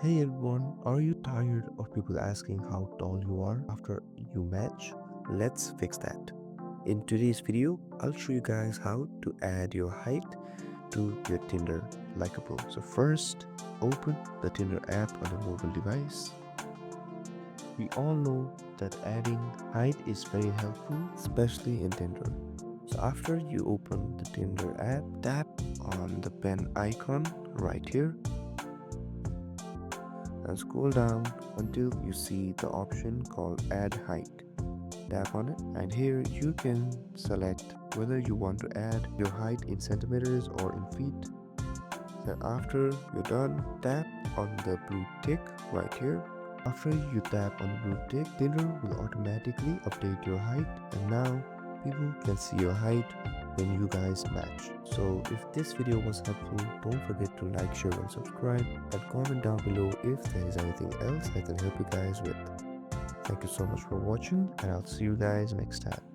Hey everyone, are you tired of people asking how tall you are after you match? Let's fix that. In today's video, I'll show you guys how to add your height to your Tinder like a pro. So first, open the Tinder app on a mobile device. We all know that adding height is very helpful, especially in Tinder. So after you open the Tinder app, tap on the pen icon right here and scroll down until you see the option called add height. Tap on it and here you can select whether you want to add your height in centimeters or in feet. Then after you're done, tap on the blue tick right here. After you tap on the blue tick, Tinder will automatically update your height and now people can see your height when you guys match. So if this video was helpful, don't forget to like, share and subscribe and comment down below if there is anything else I can help you guys with. Thank you so much for watching and I'll see you guys next time.